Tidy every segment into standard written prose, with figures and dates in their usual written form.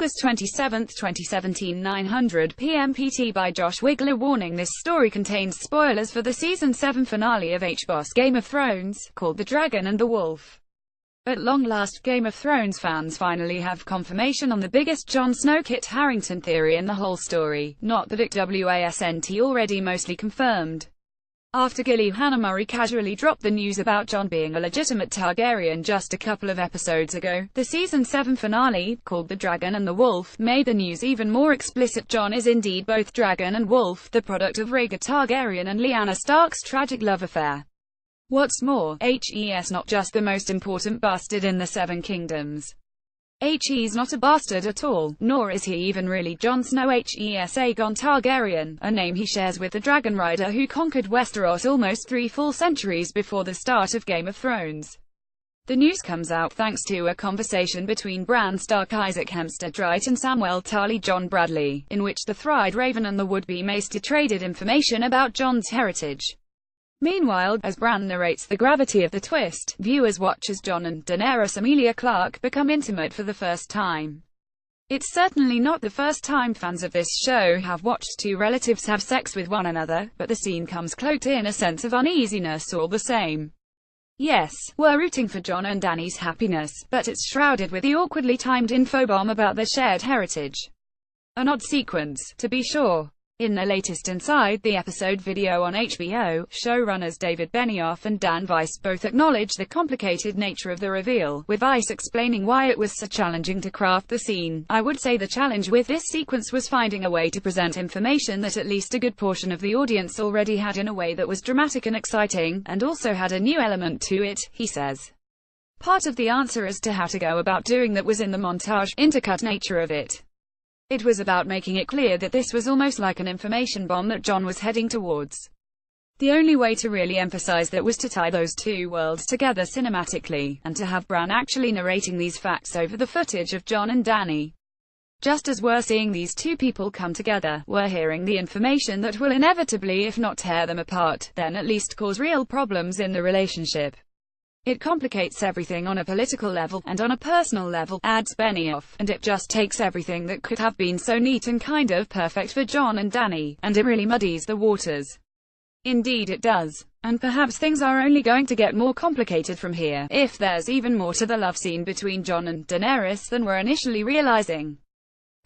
August 27, 2017, 9:00 p.m. PT by Josh Wigler. Warning: this story contains spoilers for the Season 7 finale of HBOS Game of Thrones, called The Dragon and the Wolf. At long last, Game of Thrones fans finally have confirmation on the biggest Jon Snow Kit Harington theory in the whole story, not that it wasn't already mostly confirmed. After Gilly Hannah Murray casually dropped the news about Jon being a legitimate Targaryen just a couple of episodes ago, the Season 7 finale, called The Dragon and the Wolf, made the news even more explicit. Jon is indeed both dragon and wolf, the product of Rhaegar Targaryen and Lyanna Stark's tragic love affair. What's more, he's not just the most important bastard in the Seven Kingdoms. He's not a bastard at all, nor is he even really Jon Snow. He's Aegon Targaryen, a name he shares with the Dragon Rider who conquered Westeros almost 3 full centuries before the start of Game of Thrones. The news comes out thanks to a conversation between Bran Stark, Isaac Hempstead Wright and Samwell Tarly John Bradley, in which the Thride Raven and the would-be Maester traded information about Jon's heritage. Meanwhile, as Bran narrates the gravity of the twist, viewers watch as Jon and Daenerys Emilia Clarke become intimate for the first time. It's certainly not the first time fans of this show have watched two relatives have sex with one another, but the scene comes cloaked in a sense of uneasiness all the same. Yes, we're rooting for Jon and Dany's happiness, but it's shrouded with the awkwardly timed infobomb about their shared heritage. An odd sequence, to be sure. In the latest Inside the Episode video on HBO, showrunners David Benioff and Dan Weiss both acknowledge the complicated nature of the reveal, with Weiss explaining why it was so challenging to craft the scene. I would say the challenge with this sequence was finding a way to present information that at least a good portion of the audience already had in a way that was dramatic and exciting, and also had a new element to it, he says. Part of the answer as to how to go about doing that was in the montage, intercut nature of it. It was about making it clear that this was almost like an information bomb that Jon was heading towards. The only way to really emphasize that was to tie those two worlds together cinematically, and to have Bran actually narrating these facts over the footage of Jon and Dany. Just as we're seeing these two people come together, we're hearing the information that will inevitably, if not tear them apart, then at least cause real problems in the relationship. It complicates everything on a political level, and on a personal level, adds Benioff, and it just takes everything that could have been so neat and kind of perfect for Jon and Dany, and it really muddies the waters. Indeed it does. And perhaps things are only going to get more complicated from here, if there's even more to the love scene between Jon and Daenerys than we're initially realizing.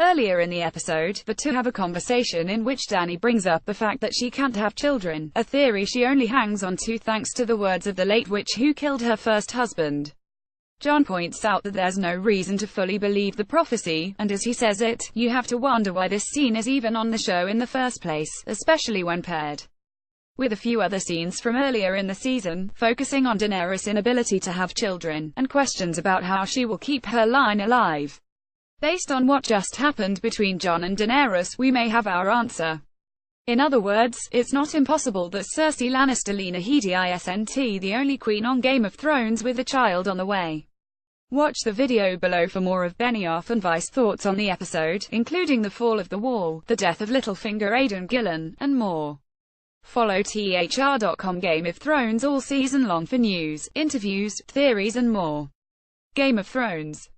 Earlier in the episode, the two have a conversation in which Dany brings up the fact that she can't have children, a theory she only hangs on to thanks to the words of the late witch who killed her first husband. Jon points out that there's no reason to fully believe the prophecy, and as he says it, you have to wonder why this scene is even on the show in the first place, especially when paired with a few other scenes from earlier in the season, focusing on Daenerys' inability to have children, and questions about how she will keep her line alive. Based on what just happened between Jon and Daenerys, we may have our answer. In other words, it's not impossible that Cersei Lannister Lena Headey isn't the only queen on Game of Thrones with a child on the way. Watch the video below for more of Benioff and Weiss' thoughts on the episode, including the fall of the wall, the death of Littlefinger Aegon Gillen, and more. Follow THR.com Game of Thrones all season long for news, interviews, theories and more. Game of Thrones.